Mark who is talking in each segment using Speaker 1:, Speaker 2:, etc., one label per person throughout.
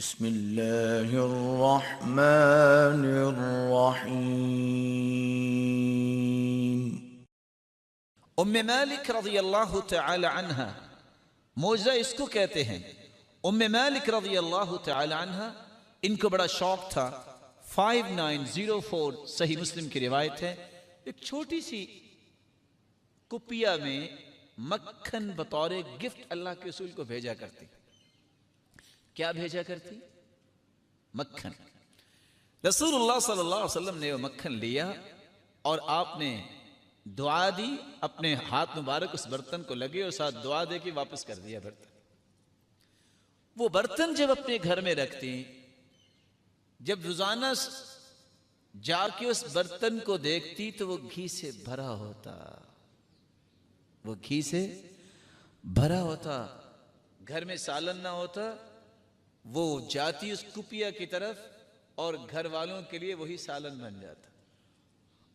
Speaker 1: बिस्मिल्लाहिर्रहमानिर्रहीम।
Speaker 2: उम्मे मालिक रज़ियल्लाहु तआला अन्हा, मौजा इसको कहते हैं। उम्मे मालिक रज़ियल्लाहु तआला अन्हा, इनको बड़ा शौक था। 5904 सही मुस्लिम की रिवायत है। एक छोटी सी कुपिया में मक्खन बतौर गिफ्ट अल्लाह के रसूल को भेजा करती। क्या भेजा करती? मक्खन। रसूलुल्लाह सल्लल्लाहु अलैहि वसल्लम ने वो मक्खन लिया और आपने दुआ दी, अपने हाथ मुबारक उस बर्तन को लगे और साथ दुआ दे के वापस कर दिया बर्तन। वो बर्तन जब अपने घर में रखती, जब रोजाना जाके उस बर्तन को देखती तो वो घी से भरा होता, वो घी से भरा होता। घर में सालन ना होता, वो जाती उस कुपिया की तरफ और घर वालों के लिए वही सालन बन जाता।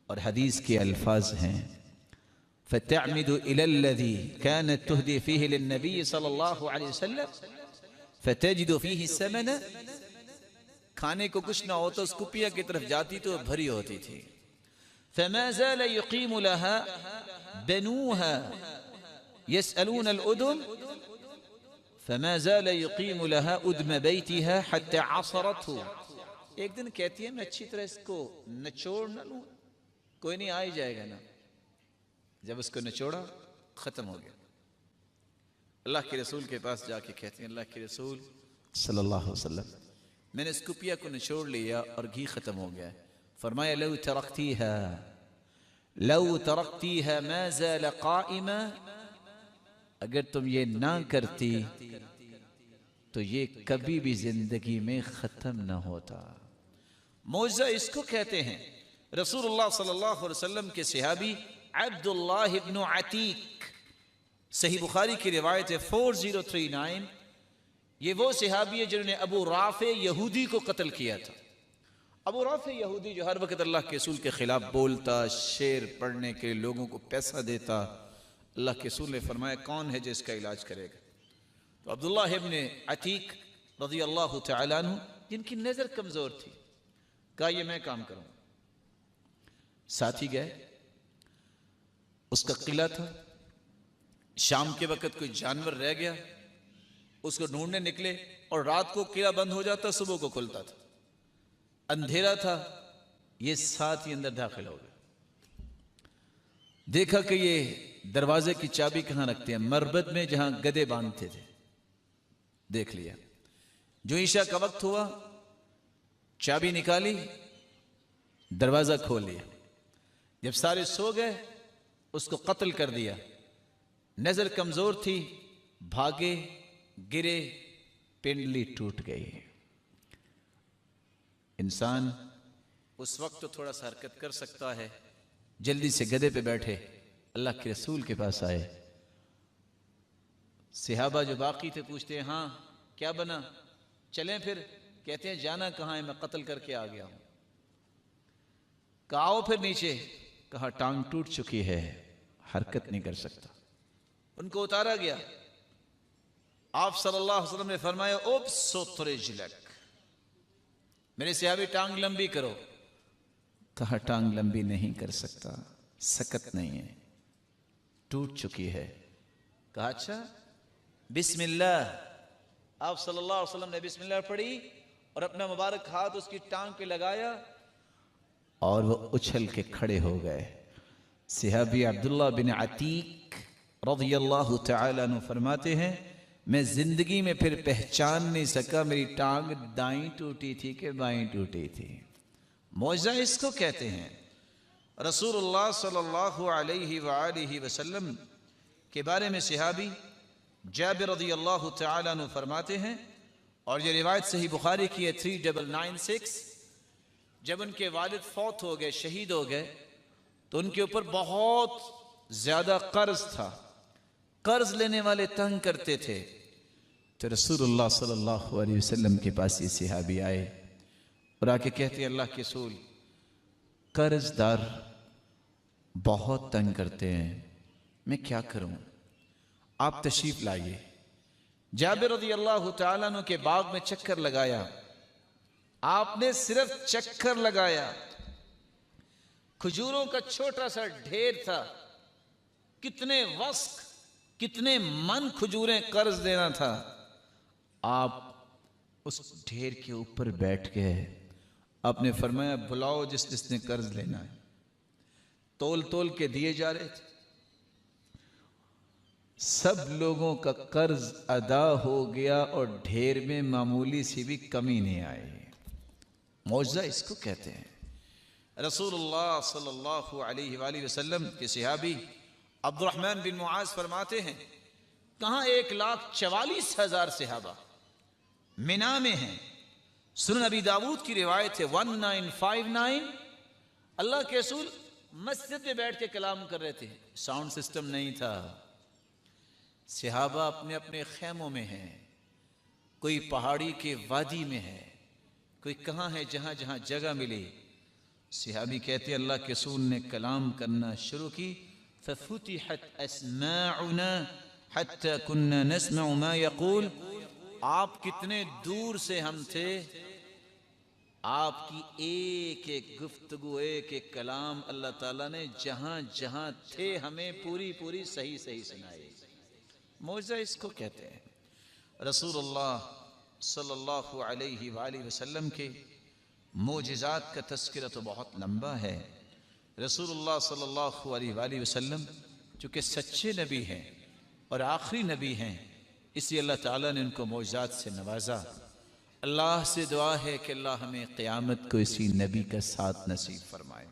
Speaker 2: और हदीस के अल्फाज हैं, फ़तअमिदु इलल्लज़ी कानत तुहदी फ़ीहि लिन्नबी सल्लल्लाहु अलैहि वसल्लम फ़तजिदु फ़ीहि समन। खाने को कुछ ना होता, उस कुपिया की तरफ जाती तो भरी होती थी। फ़मा ज़ाल युक़ीमु लहा बनूहा यसअलून अल-उदम फ़मा ज़ाल युक़ीमु लहा उदम बैतिहा हत्ता असरतहु। एक दिन कहती है, मैं अच्छी तरह इसको निचोड़ न लूं, कोई नहीं आ ही जाएगा ना। जब उसको निचोड़ा, खत्म हो गया। अल्लाह के रसूल के पास जाके कहते हैं, अल्लाह के रसूल सल्लल्लाहु अलैहि वसल्लम, मैंने इस कुपिया को निचोड़ लिया और घी खत्म हो गया। फरमाया, लौ तरक्तीहा मा ज़ाल क़ाइमा, अगर तुम ये ना करती तो ये कभी भी जिंदगी में खत्म ना होता। मौजा इसको कहते हैं। रसूलुल्लाह सल्लल्लाहु अलैहि वसल्लम के सहाबी अब्दुल्लाह इब्न अतीक, सही बुखारी की रिवायत है 4039। ये वो सहाबी है जिन्होंने अबू राफे यहूदी को कत्ल किया था। अबू राफे यहूदी जो हर वक्त अल्लाह के रसूल के खिलाफ बोलता, शेर पढ़ने के लोगों को पैसा देता। अल्लाह के रसूल ने फरमाया, कौन है जो इसका इलाज करेगा? तो अब्दुल्लाह इब्न अतीक रज़ियल्लाहु तआला अन्हु, जिनकी नजर कमजोर थी, कहा ये मैं काम करूं। साथी गए, उसका किला था। शाम के वक्त कोई जानवर रह गया, उसको ढूंढने निकले और रात को किला बंद हो जाता, सुबह को खुलता था। अंधेरा था, ये साथ ही अंदर दाखिल हो गए। देखा कि ये दरवाजे की चाबी कहां रखते हैं? मरबत में, जहां गधे बांधते थे। देख लिया। जो ईशा का वक्त हुआ, चाबी निकाली, दरवाजा खोल लिया। जब सारे सो गए, उसको कत्ल कर दिया। नजर कमजोर थी, भागे, गिरे, पिंडली टूट गई। इंसान उस वक्त तो थोड़ा सा हरकत कर सकता है। जल्दी से गधे पे बैठे अल्लाह के रसूल के पास आए। सहाबा जो बाकी थे पूछते हैं, हाँ क्या बना, चलें फिर? कहते हैं, जाना कहाँ है, मैं कत्ल करके आ गया हूं। कहा आओ फिर नीचे। कहा टांग टूट चुकी है, हरकत नहीं कर सकता। उनको उतारा गया। आप सल्लल्लाहु अलैहि वसल्लम ने फरमाया, उब्सुतरिजलक, मेरे सहाबी टांग लंबी करो। कहा टांग लंबी नहीं कर सकता, सकत नहीं है, टूट चुकी है। कहा अच्छा, बिस्मिल्लाह। आप सल्लल्लाहु अलैहि वसल्लम ने बिस्मिल्लाह पढ़ी और अपना मुबारक हाथ उसकी टांग पे लगाया और वो उछल के खड़े हो गए। सहाबी अब्दुल्लाह बिन अतीक रज़ियल्लाहु तआला अन्हु फरमाते हैं, मैं जिंदगी में फिर पहचान नहीं सका मेरी टांग दाईं टूटी थी कि बाईं टूटी थी। मौजा इसको कहते हैं। रसूलुल्लाह सल्लल्लाहु अलैहि वआलिहि वसल्लम के बारे में सहाबी जाबिर रज़ियल्लाहु तआला अन्हु फरमाते हैं, और ये रिवायत सही बुखारी की है 3996। जब उनके वालिद फौत हो गए, शहीद हो गए, तो उनके ऊपर बहुत ज्यादा कर्ज था। कर्ज लेने वाले तंग करते थे। तो रसूलुल्लाह सल्लल्लाहु अलैहि वसल्लम के पास ये सहाबी आए और आके कहते हैं, अल्लाह के रसूल, कर्जदार बहुत तंग करते हैं, मैं क्या करूं? आप तशरीफ लाइए। जाबिर रज़ियल्लाहु ताला अन्हु के बाग में चक्कर लगाया। आपने सिर्फ चक्कर लगाया, खजूरों का छोटा सा ढेर था, कितने वस्क, कितने मन खजूरें कर्ज देना था। आप उस ढेर के ऊपर बैठ गए। आपने फरमाया बुलाओ जिस जिसने कर्ज लेना है। तोल तोल के दिए जा रहे थे। सब लोगों का कर्ज अदा हो गया और ढेर में मामूली सी भी कमी नहीं आई। मौजज़ा इसको कहते हैं। रसूलुल्लाह सल्लल्लाहु अलैहि वसल्लम के सहाबी अब्दुर्रहमान बिन मुआज़ फरमाते हैं, कहाँ 1,44,000 सहाबा मिना में हैं। सुनन अबी दाऊद की रिवायत है 1959। अल्लाह के रसूल मस्जिद में बैठ के कलाम कर रहे थे, साउंड सिस्टम नहीं था। सहाबा अपने अपने खैमों में हैं, कोई पहाड़ी के वादी में है, कोई कहाँ है जहाँ जहाँ जगह मिले। सहाबी कहते अल्लाह के रसूल ने कलाम करना शुरू की। फफुतिहत अस्माउना हत्ता कुन्ना नस्मउ मा यक़ूल। आप कितने दूर से हम थे, आपकी एक एक गुफ्तगू, एक एक कलाम अल्लाह ताला ने जहाँ जहाँ थे हमें पूरी पूरी सही सही सुनाई। मौजज़ा इसको कहते हैं। रसूलुल्लाह सल्लल्लाहु अलैहि वसल्लम के मोजिज़ात का तज़किरा तो बहुत लंबा है। रसूलुल्लाह सल्लल्लाहु अलैहि वसल्लम चूँकि सच्चे नबी हैं और आखिरी नबी हैं, इसलिए अल्लाह ताला ने उनको मोजिज़ात से नवाजा। अल्लाह से दुआ है कि अल्लाह हमें क़यामत को इसी नबी का साथ नसीब फरमाए।